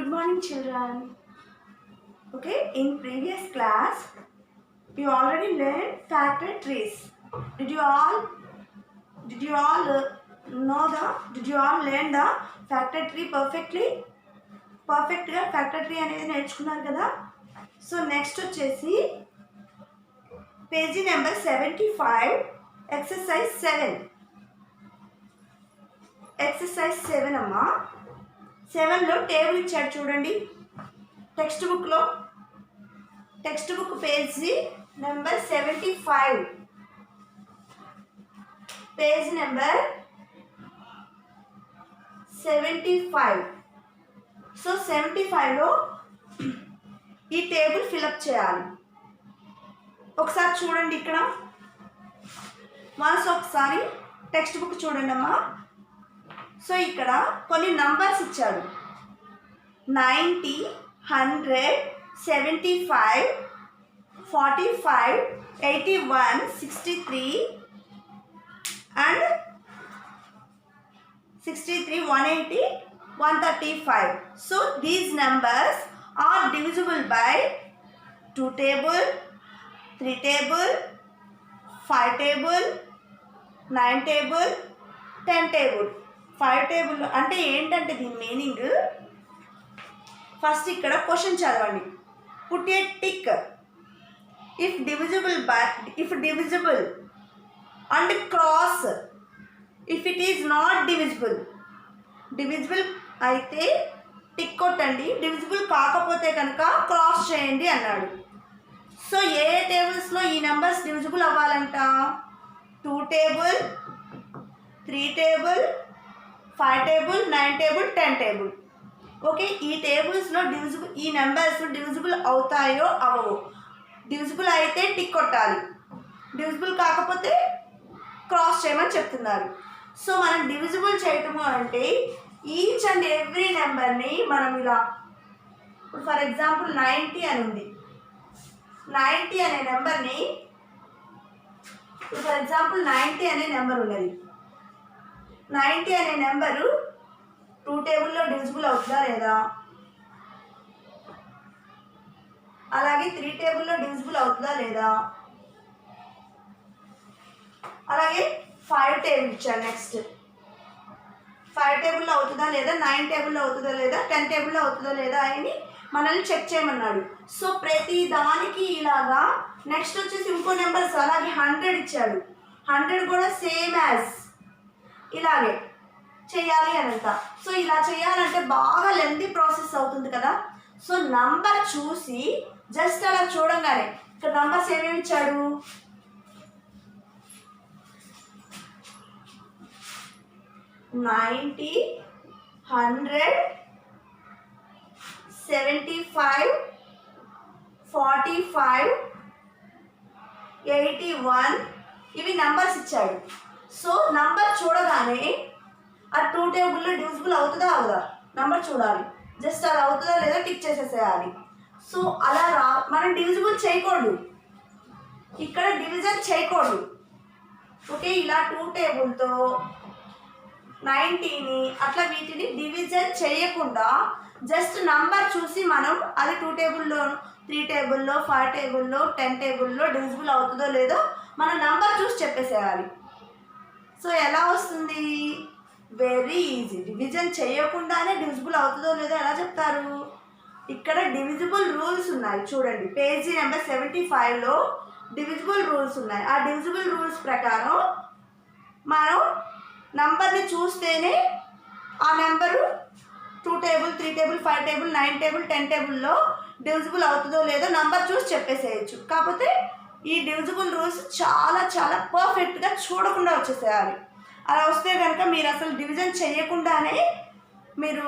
Good morning, children. Okay, in previous class, we already learned factories. Did you all Did you all learn the factory perfectly? Perfect గా factory అనేది నేర్చుకున్నారు కదా. So next వచ్చేసి page number 75 exercise 7. Exercise 7 అమ్మా. 7లో table ఇచ్చాడు చూడండి. Textbook page number 75. Page number 75. So 75లో ఈ టేబుల్ ఫిలప్ చేయాలి. ఒకసారి చూడండి, ఇక్కడ మనసు ఒకసారి టెక్స్ట్ బుక్ చూడండి అమ్మా. సో ఇక్కడ కొన్ని నంబర్స్ ఇచ్చాడు. 90, 100, 75, 45, 81, 63 and 63, 180, 135. So these numbers are divisible by 2 table, 3 table, 5 table, 9 table, 10 table. 5 table అంటే ఏంటంటే దీని మీనింగ్, ఫస్ట్ ఇక్కడ క్వశ్చన్ చదవండి. Put a tick if divisible and cross if it is not divisible. Divisible అయితే tick కొట్టండి, divisible కాకపోతే కనుక cross చేయండి అన్నాడు. సో ఏ టేబుల్స్లో ఈ numbers divisible అవ్వాలంట? 2 table, 3 table, 5 table, 9 table, 10 table. Okay, ఈ టేబుల్స్లో ఈ నెంబర్స్ డివిజిబుల్ అవుతాయో అవో. డివిజిబుల్ అయితే టిక్ కొట్టాలి, డివిజిబుల్ కాకపోతే క్రాస్ చేయమని చెప్తున్నారు. సో మనం డివిజిబుల్ చేయటము అంటే ఈచ్ అండ్ ఎవ్రీ నెంబర్ని మనం ఇలా, ఇప్పుడు ఫర్ ఎగ్జాంపుల్ 90 అని ఉంది. 90 అనే నెంబర్ని, ఇప్పుడు ఫర్ ఎగ్జాంపుల్ 90 అనే నెంబర్ ఉన్నది. 90 అనే నెంబరు 2 టేబుల్లో డివిజిబుల్ అవుతుందా లేదా, అలాగే 3 టేబుల్లో డివిజిబుల్ అవుతుందా లేదా, అలాగే 5 టేబుల్ ఇచ్చాను. నెక్స్ట్ 5 టేబుల్లో అవుతుందా లేదా, 9 టేబుల్లో అవుతుందా లేదా, 10 టేబుల్లో అవుతుందా లేదా అని మనల్ని చెక్ చేయమన్నాడు. సో ప్రతి దానికి ఇలాగా. నెక్స్ట్ వచ్చేసి ఇంకో నెంబర్స్ అలాగే 100 ఇచ్చాడు. 100 కూడా సేమ్ యాజ్ ఇలాగే చేయాలి అనంత. సో ఇలా చేయాలంటే బాగా లెంతీ ప్రాసెస్ అవుతుంది కదా. సో నంబర్ చూసి జస్ట్ అలా చూడంగానే ఇక్కడ నంబర్స్ ఏమేమి ఇచ్చాడు, 90, 100, 75, 45, 81 ఇవి నంబర్స్ ఇచ్చాడు. సో నంబర్ చూడగానే ఆ 2 టేబుల్లో డివిజిబుల్ అవుతుందా అవదా నంబర్ చూడాలి. జస్ట్ అది అవుతుందా లేదా టిక్ చేసేసేయాలి. సో అలా మనం డివిజిబుల్ చేయకూడదు, ఇక్కడ డివిజన్ చేయకూడదు. ఓకే, ఇలా 2 టేబుల్తో 90ని అట్లా వీటిని డివిజన్ చేయకుండా జస్ట్ నంబర్ చూసి మనం అది 2 టేబుల్లో, 3 టేబుల్లో, 5 టేబుల్లో, 10 టేబుల్లో డివిజిబుల్ అవుతుందో లేదో మనం నంబర్ చూసి చెప్పేసేయాలి. సో ఎలా వస్తుంది? Very easy. డివిజన్ చేయకుండానే డివిజిబుల్ అవుతుందో లేదో ఎలా చెప్తారు? ఇక్కడ డివిజిబుల్ రూల్స్ ఉన్నాయి చూడండి. పేజీ నెంబర్ 75లో డివిజిబుల్ రూల్స్ ఉన్నాయి. ఆ డివిజిబుల్ రూల్స్ ప్రకారం మనం నంబర్ని చూస్తేనే ఆ number 2 table, 3 table, 5 table, 9 table, 10 టేబుల్లో డివిజిబుల్ అవుతుందో లేదో నంబర్ చూసి చెప్పేసేయచ్చు. కాకపోతే ఈ డివిజిబుల్ రూల్స్ చాలా చాలా పర్ఫెక్ట్గా చూడకుండా వచ్చేసేయాలి. అలా వస్తే కనుక మీరు అసలు డివిజన్ చేయకుండానే మీరు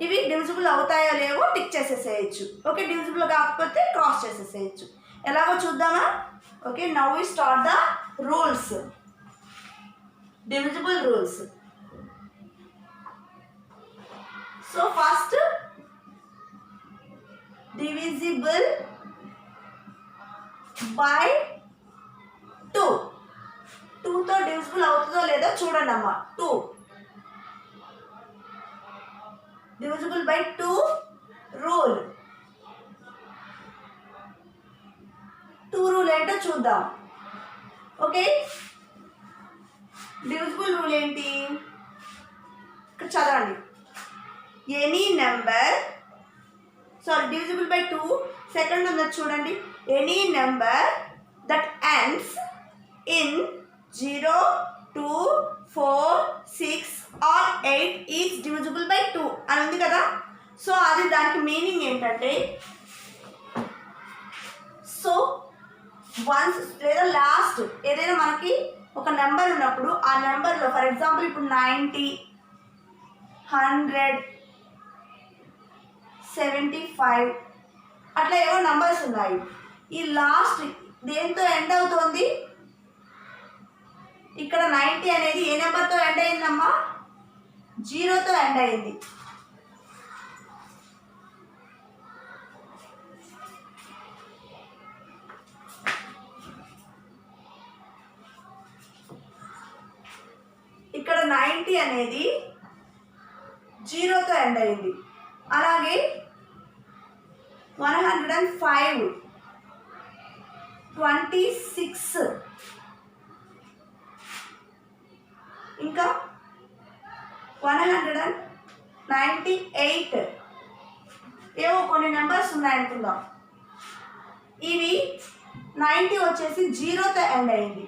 ఇవి డివిజిబుల్ అవుతాయో లేవో టిక్ చేసేసేయచ్చు. ఓకే, డివిజిబుల్ కాకపోతే క్రాస్ చేసేసేయచ్చు. ఎలాగో చూద్దామా? Okay, now we start the rules. Divisible rules. So first divisible by 2. 2తో డివిజిబుల్ అవుతుందో లేదో చూడండి అమ్మా. 2 divisible by 2 rule. 2 rule ఏంటో చూద్దాం. ఓకే, డివిజిబుల్ రూల్ ఏంటి ఇక్కడ చదవండి. Any number divisible by 2, second ఉన్నది చూడండి. Any number that ends in 0, 2, 4, 6 or 8 is divisible by 2 అని ఉంది కదా. సో అది దానికి మీనింగ్ ఏంటంటే, సో వన్స్ లేదా లాస్ట్ ఏదైనా మనకి ఒక నెంబర్ ఉన్నప్పుడు ఆ నెంబర్లో ఫర్ ఎగ్జాంపుల్ ఇప్పుడు 90, 100, 75 అట్లా ఏవో నెంబర్స్ ఉన్నాయి. ఈ లాస్ట్ దేంతో ఎండ్ అవుతుంది? ఇక్కడ 90 అనేది ఏ నెంబర్తో ఎండ్ అయిందమ్మా? 0తో ఎండ్ అయింది. ఇక్కడ 90 అనేది 0తో ఎండ్ అయింది. అలాగే 105, 26 ఇంకా 198 ఏవో కొన్ని నెంబర్స్ ఉన్నాయనుకుందాం. ఇవి 90 వచ్చేసి 0తో ఎండ్ అయింది.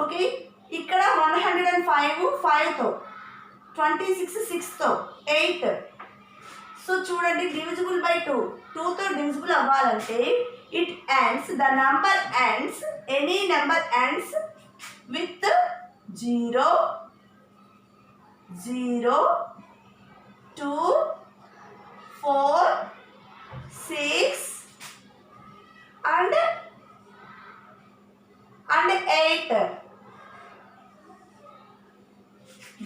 ఓకే, ఇక్కడ 105 5తో, 26 6తో, 8. సో చూడండి, డివిజిబుల్ బై 2, 2తో డివిజిబుల్ అవ్వాలంటే it ends, the number ends, any number ends with 0, 0, 2, 4, 6 and 8.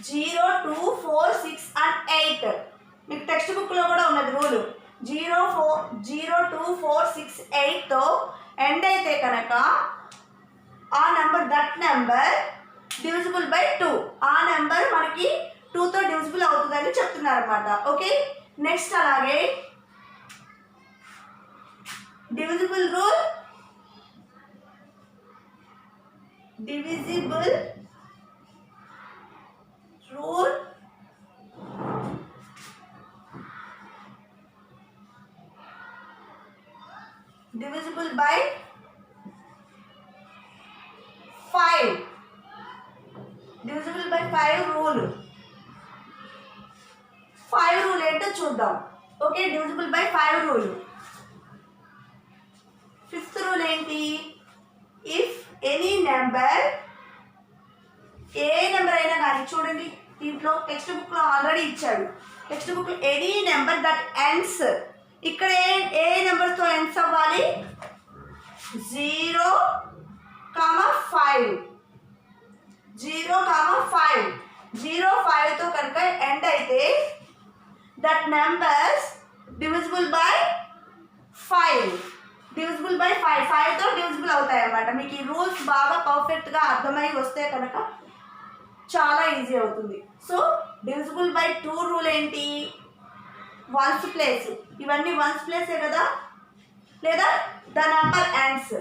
0, 2, 4, 6 and 8. మీకు టెక్స్ట్ బుక్లో కూడా ఉన్నది రూలు. 0, 2, 4, 6, 8తో ఎండ్ అయితే కనుక ఆ number, that number divisible by 2, ఆ నెంబర్ మనకి 2తో డివిజిబుల్ అవుతుందని చెప్తున్నారు అనమాట. ఓకే, నెక్స్ట్ అలాగే divisible rule, divisible rule divisible by 5, divisible by 5 rule. 5 rule ఏంటో చూద్దాం. Okay, divisible by 5 rule. 5th rule ఏంటి? If any number, A number అయినా కానీ చూడండి, దీంట్లో టెక్స్ట్ బుక్లో ఆల్రెడీ ఇచ్చాడు. టెక్స్ట్ బుక్లో ఎనీ నెంబర్ దట్ ఎండ్స్, ఇక్కడ ఏ నెంబర్తో ఎండ్స్ అవ్వాలి? 0, 5, 0, 5, 0, 5తో కనుక ఎండ్ అయితే that numbers divisible by 5, divisible by 5, 5తో డివిజిబుల్ అవుతాయి అన్నమాట. మీకు ఈ రూల్స్ బాగా పర్ఫెక్ట్గా అర్థమై వస్తే కనుక చాలా ఈజీ అవుతుంది. సో డివిజిబుల్ బై 2 రూల్ ఏంటి? వన్స్ ప్లేస్, ఇవన్నీ వన్స్ ప్లేసే కదా, లేదా ద నెంబర్ ఎండ్స్,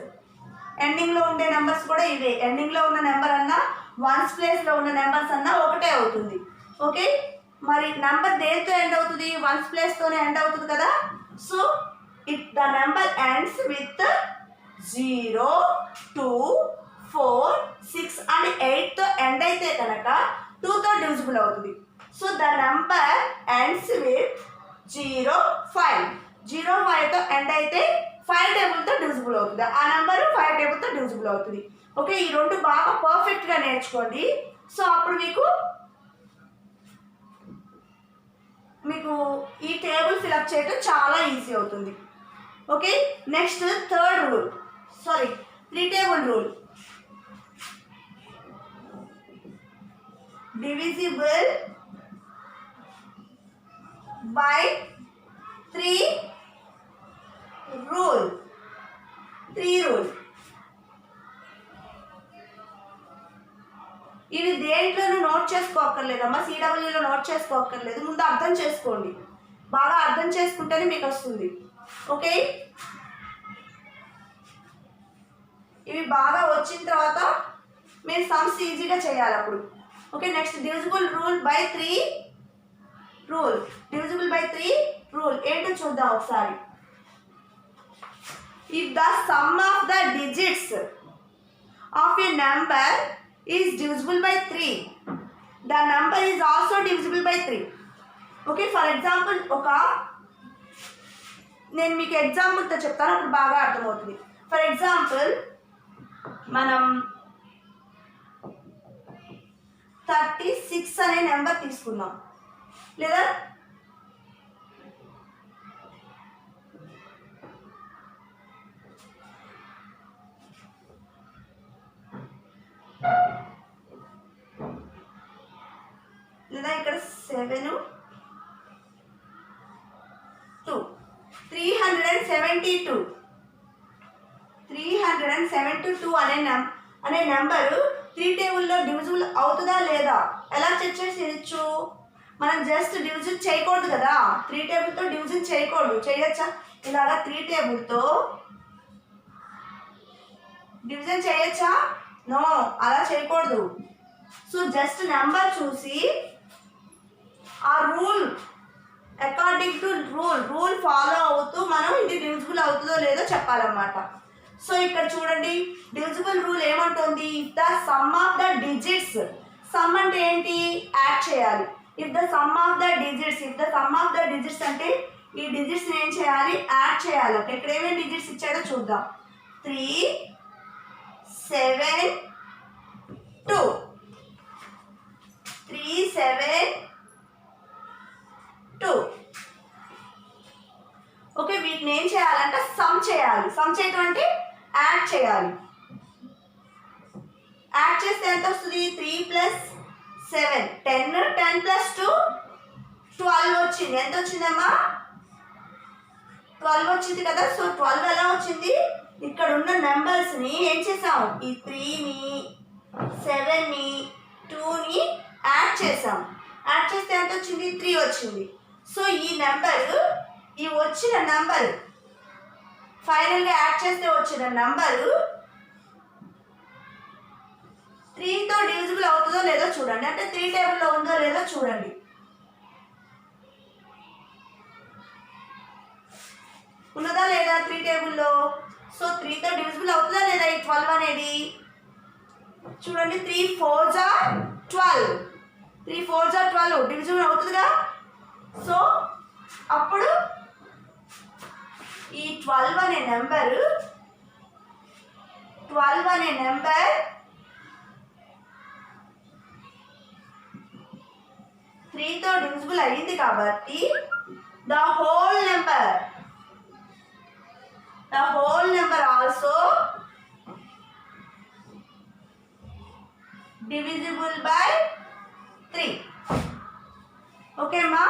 ఎండింగ్లో ఉండే నెంబర్స్ కూడా ఇవే. ఎండింగ్లో ఉన్న నెంబర్ అన్నా వన్స్ ప్లేస్లో ఉన్న నెంబర్స్ అన్నా ఒకటే అవుతుంది. ఓకే, మరి నెంబర్ దేంతో ఎండ్ అవుతుంది? వన్స్ ప్లేస్తోనే ఎండ్ అవుతుంది కదా. So it the number ends with 0, 2, 4, 6 and 8తో ఎండ్ అయితే కనుక 2తో డివిజిబుల్ అవుతుంది. So the number ends with 0, 5, 0, 5తో ఎండ్ అయితే 5 టేబుల్తో డివిజిబుల్ అవుతుంది. ఆ నెంబర్ 5 టేబుల్తో డివిజిబుల్ అవుతుంది. ఓకే, ఈ రెండు బాగా పర్ఫెక్ట్గా నేర్చుకోండి. సో అప్పుడు మీకు ఈ టేబుల్ ఫిలప్ చేయడం చాలా ఈజీ అవుతుంది. Okay, next third rule, 3 table rule. divisible by 3 rule. 3 rule. ఇవి దేంట్లోనూ నోట్ చేసుకోక్కర్లేదమ్మా, సిడబ్ల్యూలో నోట్ చేసుకోక్కర్లేదు, ముందు అర్థం చేసుకోండి, బాగా అర్థం చేసుకుంటేనే మీకు వస్తుంది. ఓకే, ఇవి బాగా వచ్చిన తర్వాత మీరు సమ్స్ ఈజీగా చేయాలి అప్పుడు. Okay, next divisible rule by 3 rule. Divisible by 3 rule ఏంటో చూద్దాం ఒకసారి. If the sum of the digits of a number is divisible by 3, the number is also divisible by 3. Okay, for example నేను మీకు ఎగ్జాంపుల్తో చెప్తాను, అప్పుడు బాగా అర్థమవుతుంది. ఫర్ ఎగ్జాంపుల్ మనం 36 అనే నెంబర్ తీసుకున్నాం, లేదా ఇక్కడ 7 2 372 అనే నెంబరు 3 టేబుల్లో డివిజిబుల్ అవుతుందా లేదా ఎలా చెక్ చేసేయచ్చు? మనం జస్ట్ డివిజన్ చేయకూడదు కదా, 3 టేబుల్తో డివిజన్ చేయకూడదు. చేయొచ్చా? ఇలాగా 3 టేబుల్తో డివిజన్ చేయొచ్చా? నో, అలా చేయకూడదు. సో జస్ట్ నెంబర్ చూసి ఆ rule according to rule follow అవుతూ మనం ఇది డివిజిబుల్ అవుతుందో లేదో చెప్పాలన్నమాట. సో ఇక్కడ చూడండి, డివిజిబుల్ రూల్ ఏమంటుంది? If the sum of the digits, some అంటే ఏంటి? యాడ్ చేయాలి. If the sum of the digits అంటే ఈ డిజిట్స్ ఏం చేయాలి? యాడ్ చేయాలి. ఇక్కడ ఏమేమి డిజిట్స్ ఇచ్చాడో చూద్దాం. 3 7 2 3 7 2. ఓకే, వీటిని ఏం చేయాలంటే సమ్ చేయాలి. సమ్ చేయటం అంటే యాడ్ చేయాలి. యాడ్ చేస్తే ఎంత వస్తుంది? 3 + 7 10, 10 + 2 12 వచ్చింది. ఎంత వచ్చిందమ్మా? 12 వచ్చింది కదా. సో 12 ఎలా వచ్చింది? ఇక్కడ ఉన్న నెంబర్స్ని ఏం చేసాం? ఈ 3ని 7ని 2ని యాడ్ చేసాం. యాడ్ చేస్తే ఎంత వచ్చింది? 3 వచ్చింది. సో ఈ నెంబరు, ఈ వచ్చిన నెంబరు ఫైనల్గా యాడ్ చేస్తే వచ్చిన నెంబరు 3తో డివిజిబుల్ అవుతుందో లేదో చూడండి. అంటే 3 టేబుల్లో ఉందో లేదో చూడండి. ఉన్నదా లేదా 3 టేబుల్లో? సో 3తో డివిజిబుల్ అవుతుందా లేదా ఈ 12 అనేది? చూడండి, 3 4s are 12, 3 4s are 12 divisible అవుతుందిగా. So అప్పుడు ఈ 12 అనే నెంబర్ 3తో డివిజిబుల్ అయ్యింది కాబట్టి the whole number also divisible by 3. Okay అమ్మా?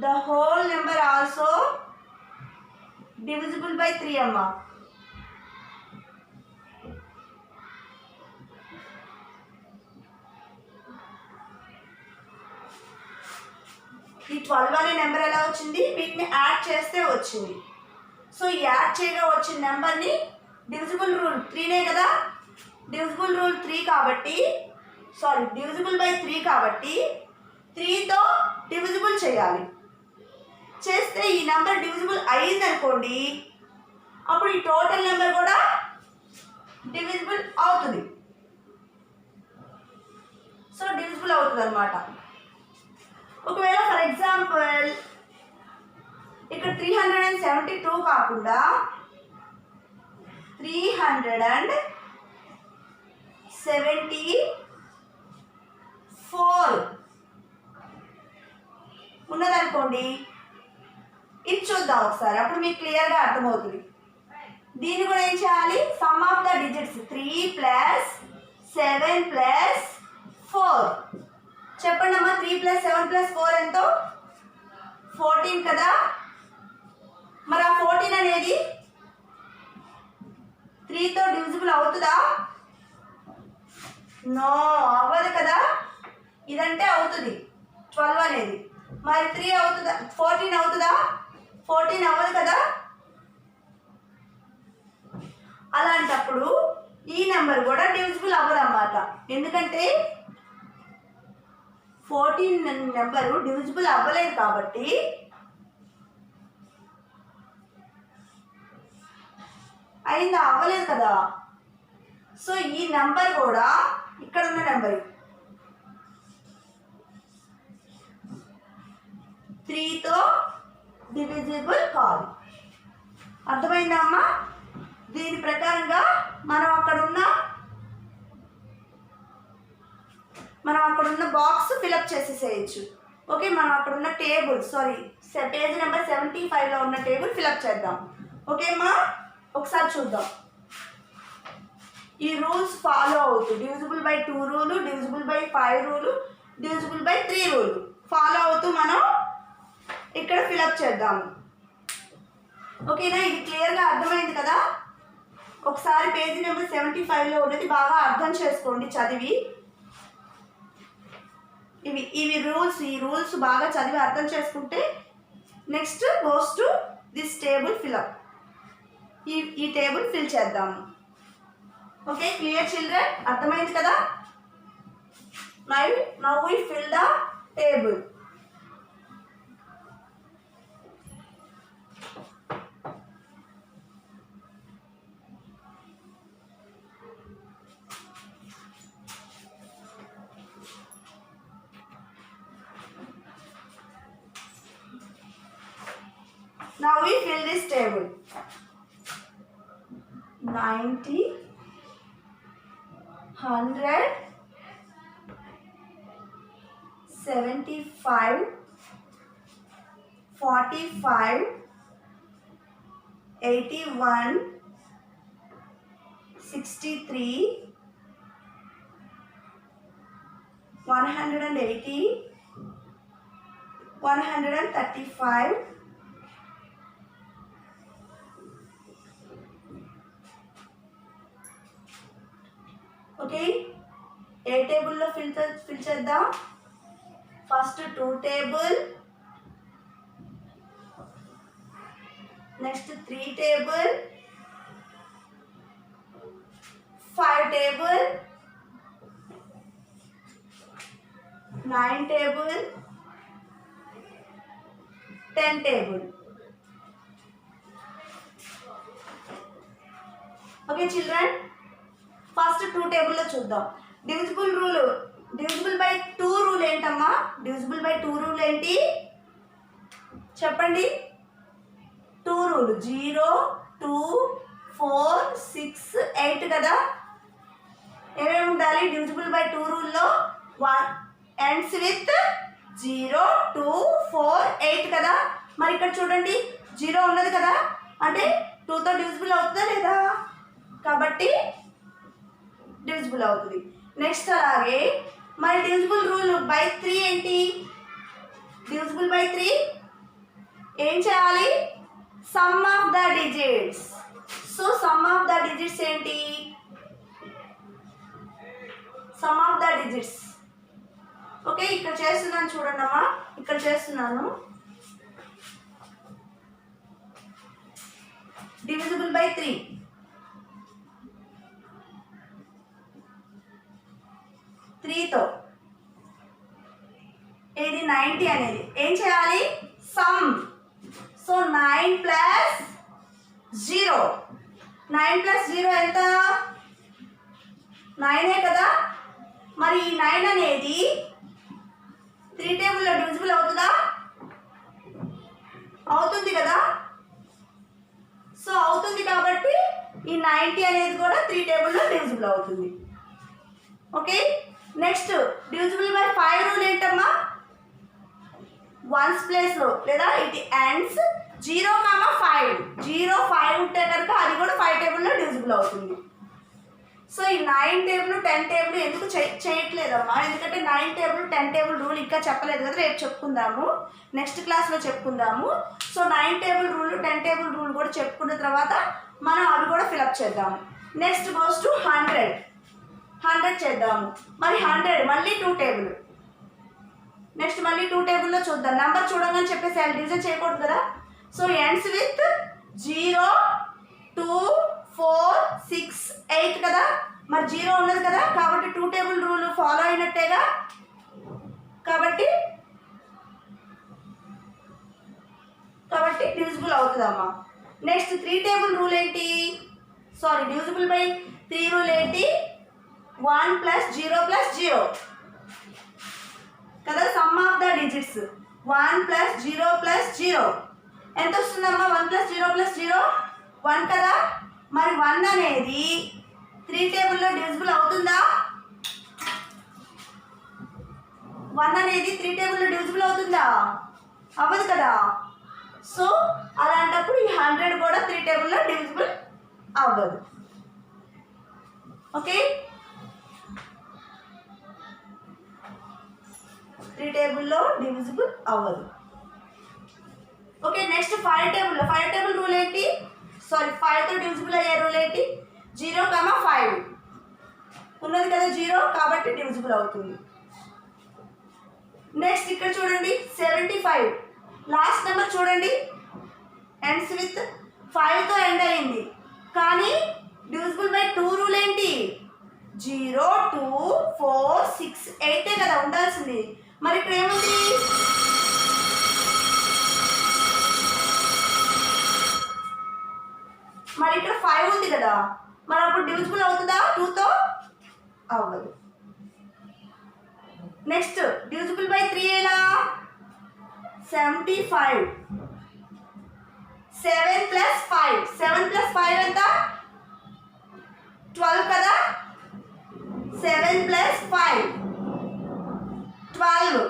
The whole number also divisible by 3 amma. ఈ 12 అనే నెంబర్ ఎలా వచ్చింది? వీటిని యాడ్ చేస్తే వచ్చింది. సో ఈ యాడ్ చేయగా వచ్చిన నెంబర్ని డివిజిబుల్ రూల్ 3నే కదా. డివిజిబుల్ రూల్ 3 కాబట్టి డివిజిబుల్ బై 3 కాబట్టి 3తో డివిజిబుల్ చేయాలి. చేస్తే ఈ నెంబర్ డివిజిబుల్ అయ్యింది అనుకోండి, అప్పుడు ఈ టోటల్ నెంబర్ కూడా డివిజిబుల్ అవుతుంది. సో డివిజిబుల్ అవుతుంది అన్నమాట. ఒకవేళ ఫర్ ఎగ్జాంపుల్ ఇక్కడ 372 కాకుండా 374 ఉన్నదనుకోండి, ఇది చూద్దాం ఒకసారి, అప్పుడు మీకు క్లియర్గా అర్థమవుతుంది. దీన్ని కూడా ఏం చేయాలి? సమ్ ఆఫ్ ద డిజిట్స్ 3 + 7 + 4 చెప్పండి అమ్మా. 3 + 7 + 4 ఎంతో? 14 కదా. మరి ఆ 14 అనేది డివిజిబుల్ అవుతుందా? నో, అవ్వదు కదా. ఇదంటే అవుతుంది 12 అనేది. మరి 3 అవుతుందా? 14 అవుతుందా? 14 అవ్వదు కదా. అలాంటప్పుడు ఈ నెంబర్ కూడా డివిజిబుల్ అవ్వదు అన్నమాట. ఎందుకంటే 14 నెంబరు డివిజిబుల్ అవ్వలేదు కాబట్టి అయిందా? అవ్వలేదు కదా. సో ఈ నెంబర్ కూడా ఇక్కడ ఉన్న నెంబర్ 3తో డివిజిబుల్ కాదు. అర్థమైందా అమ్మా? దీని ప్రకారంగా మనం అక్కడున్న బాక్స్ ఫిలప్ చేసేసేయచ్చు. ఓకే, మనం అక్కడున్న టేబుల్ పేజ్ నెంబర్ 75లో ఉన్న టేబుల్ ఫిలప్ చేద్దాం. ఓకే అమ్మా, ఒకసారి చూద్దాం. ఈ రూల్స్ ఫాలో అవుతూ divisible by 2 rule, divisible by 5 rule, divisible by 3 rule follow అవుతూ మనం ఇక్కడ ఫిలప్ చేద్దాము. ఓకేనా? ఇది క్లియర్గా అర్థమైంది కదా. ఒకసారి పేజీ నెంబర్ 75లో ఉన్నది బాగా అర్థం చేసుకోండి చదివి. ఇవి రూల్స్, ఈ రూల్స్ బాగా చదివి అర్థం చేసుకుంటే next goes to this table fill up. ఈ టేబుల్ ఫిల్ చేద్దాము. Okay, clear children? అర్థమైంది కదా. Now we fill the table. Now we fill this table. 90, 100, 75, 45, 81, 63, 180, 135, okay. ఏ టేబుల్లో ఫిల్ చేద్దాం? First 2 table, next 3 table, 5 table, 9 table, 10 table. Okay children, first 2 టేబుల్లో చూద్దాం. Divisible by 2 rule ఏంటమ్మా? Divisible by 2 rule ఏంటి చెప్పండి? 2 rule 0, 2, 4, 6, 8 కదా. ఏమేమి ఉండాలి డివిజిబుల్ బై 2 రూల్లో? 1 ఎండ్స్ విత్ 0, 2, 4, 8 కదా. మరి ఇక్కడ చూడండి 0 ఉన్నది కదా, అంటే 2తో డివిజిబుల్ అవుతుందా లేదా? కాబట్టి డివిజిబుల్ అవుతుంది. నెక్స్ట్ అలాగే మరి డివిజిబుల్ రూల్ బై 3 ఏంటి? డివిజిబుల్ బై 3 ఏం చేయాలి? Sum of the digits. So sum of the digits ఏంటి? Sum of the digits. Okay, ఇక్కడ చేస్తున్నాను చూడండి అమ్మా, ఇక్కడ చేస్తున్నాను. డివిజిబుల్ బై 3 3తో ఇది 90 అనేది ఏం చేయాలి? సమ్. So 9 plus 0. 9 ప్లస్ 0 ఎంత? 9 కదా. మరి ఈ 9 అనేది 3 టేబుల్లో డివిజిబుల్ అవుతుందా? అవుతుంది కదా. సో అవుతుంది కాబట్టి ఈ 90 అనేది కూడా 3 టేబుల్లో డివిజిబుల్ అవుతుంది. Okay, next divisible by 5 rule ఏంటమ్మా? 1's ప్లేస్లో లేదా ఇట్ ఎండ్స్ 0, 5. 0, 5 ఉంటే కనుక అది కూడా 5 టేబుల్లో డివిజిబుల్ అవుతుంది. సో ఈ 9 టేబుల్ 10 టేబుల్ ఎందుకు చేయట్లేదమ్మా? ఎందుకంటే 9 టేబుల్ 10 టేబుల్ రూల్ ఇంకా చెప్పలేదు కదా, రేపు చెప్పుకుందాము, నెక్స్ట్ క్లాస్లో చెప్పుకుందాము. So 9 table rule 10 table rule కూడా చెప్పుకున్న తర్వాత మనం అవి కూడా ఫిలప్ చేద్దాము. నెక్స్ట్ గోస్ టు 100 చేద్దాము. మరి 100 మళ్ళీ 2 టేబుల్. నెక్స్ట్ మళ్ళీ 2 టేబుల్లో చూద్దాం. నెంబర్ చూడగానే చెప్పేసి డివిజన్ చేయకూడదు కదా. సో ఎండ్స్ విత్ 0, 2, 4, 6, 8 కదా. మరి 0 ఉన్నది కదా, కాబట్టి 2 టేబుల్ రూల్ ఫాలో అయినట్టేగా. కాబట్టి డివిజిబుల్ అవుతుందమ్మా. నెక్స్ట్ 3 టేబుల్ రూల్ ఏంటి, డివిజిబుల్ బై 3 రూల్ ఏంటి, 1 + 0 + 0 కదా. సమ్ ఆఫ్ ద డిజిట్స్ 1 + 0 + 0 ఎంత వస్తుందమ్మా? 1 + 0 + 0 1 కదా. మరి 1 అనేది 3 టేబుల్లో డివిజిబుల్ అవుతుందా? 1 అనేది 3 టేబుల్లో డివిజిబుల్ అవుతుందా? అవ్వదు కదా. సో అలాంటప్పుడు ఈ 100 కూడా 3 టేబుల్లో డివిజిబుల్ అవ్వదు. ఓకే, 3 టేబుల్లో డివిజిబుల్ అవ్వదు. ఓకే, నెక్స్ట్ 5 టేబుల్ రూల్ ఏంటి, 5తో డివిజిబుల్ అయ్యే రూల్ ఏంటి, 0, 5 ఉన్నది కదా 0, కాబట్టి డివిజిబుల్ అవుతుంది. నెక్స్ట్ ఇక్కడ చూడండి 75 లాస్ట్ నెంబర్ చూడండి, ఎండ్స్ విత్ 5తో ఎండ్ అయింది. కానీ డివిజిబుల్ బై 2 రూల్ ఏంటి, 0, 2, 4, 6, 8 కదా ఉండాల్సింది. మరి ఇక్కడ ఏముంది, మరి ఇక్కడ 5 ఉంది కదా. మరి అప్పుడు డివిజిబుల్ అవుతుందా 2తో? అవ్వదు. నెక్స్ట్ డివిజిబుల్ బై 3 ఎలా, 75, 7 + 5, 7 + 5 ఎంత, 12 కదా. 7 + 5 12.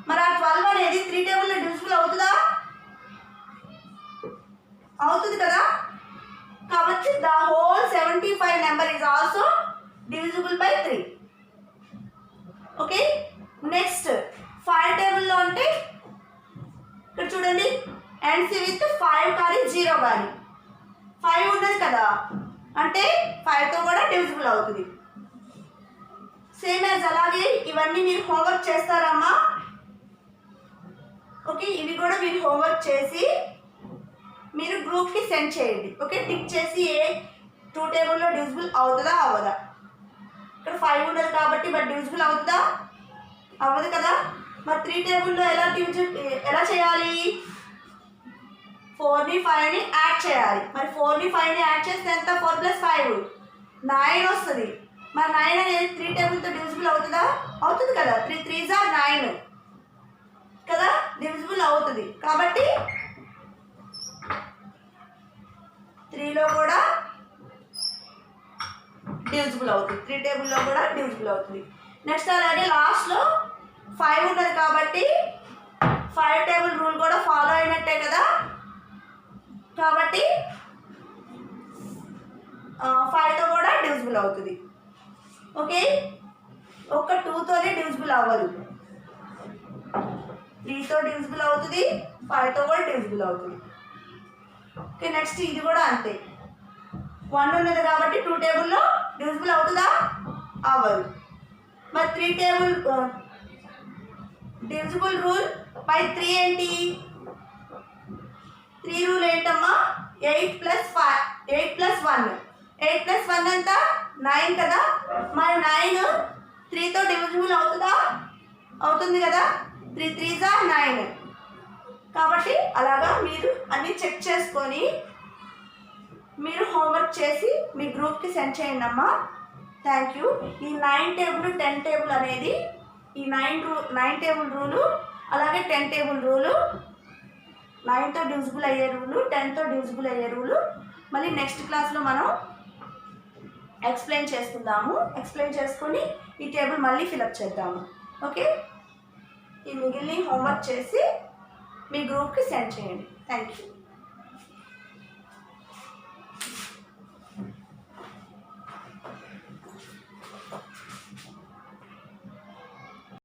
మరి ఆ 12 అనేది 3 టేబుల్లో డివిజిబుల్ అవుతుందా? అవుతుంది కదా. కాబట్టి the whole 75 number is also divisible by 3. Okay, next 5 టేబుల్లో అంటే ఇక్కడ చూడండి, ఎండ్స్ విత్ 5 కానీ 0 కానీ 5 ఉన్నది కదా, అంటే 5తో కూడా డివిజిబుల్ అవుతుంది. సేమ్ యాజ్ అలాగే ఇవన్నీ మీరు హోంవర్క్ చేస్తారమ్మా. ఓకే, ఇవి కూడా మీరు హోంవర్క్ చేసి మీరు గ్రూప్కి సెండ్ చేయండి. ఓకే, టిక్ చేసి ఏ 2 టేబుల్లో డివిజిబుల్ అవుతుందా అవ్వదా. ఇక్కడ 5 ఉన్నది కాబట్టి మరి డివిజిబుల్ అవుతుందా? అవ్వదు కదా. మరి 3 టేబుల్లో ఎలా చేయాలి, 4ని 5ని యాడ్ చేయాలి. మరి 4ని 5ని యాడ్ చేస్తే ఎంత, 4 + 5 9 వస్తుంది. మరి 9 అనేది 3 టేబుల్తో డివిజిబుల్ అవుతుందా? అవుతుంది కదా. 3 3s are 9 కదా, డివిజిబుల్ అవుతుంది. కాబట్టి 3లో కూడా డివిజిబుల్ అవుతుంది, 3 టేబుల్లో కూడా డివిజిబుల్ అవుతుంది. నెక్స్ట్ అలాగే లాస్ట్లో 5 ఉన్నది కాబట్టి 5 టేబుల్ రూల్ కూడా ఫాలో అయినట్టే కదా. కాబట్టి 5తో కూడా డివిజిబుల్ అవుతుంది. ఓకే, ఒక్క 2తోనే డివిజిబుల్ అవ్వదు, 3తో డివిజిబుల్ అవుతుంది, 5తో కూడా డివిజిబుల్ అవుతుంది. ఓకే, నెక్స్ట్ ఇది కూడా అంతే. 1 ఉన్నది కాబట్టి 2 టేబుల్లో డివిజిబుల్ అవుతుందా? అవ్వదు. మరి 3 టేబుల్ డివిజిబుల్ రూల్ బై 3 ఏంటి, 3 రూల్ ఏంటమ్మా, 8 + 1 ఎంత, 9 కదా. మరి 9 3తో డివిజిబుల్ అవుతుందా? అవుతుంది కదా. 3 3s are 9. కాబట్టి అలాగా మీరు అన్నీ చెక్ చేసుకొని మీరు హోంవర్క్ చేసి మీ గ్రూప్కి సెండ్ చేయండి అమ్మా. Thank you. ఈ 9 టేబుల్ 10 టేబుల్ అనేది ఈ 9 టేబుల్ రూలు అలాగే 10 టేబుల్ రూలు, 9తో డివిజిబుల్ అయ్యే రూలు, 10తో డివిజిబుల్ అయ్యే రూలు మళ్ళీ నెక్స్ట్ క్లాస్లో మనం ఎక్స్ప్లెయిన్ చేసుకుందాము. ఎక్స్ప్లెయిన్ చేసుకొని ఈ టేబుల్ మళ్ళీ ఫిలప్ చేద్దాము. ఓకే, ఈ మిగిలిన హోంవర్క్ చేసి మీ గ్రూప్కి సెండ్ చేయండి. Thank you.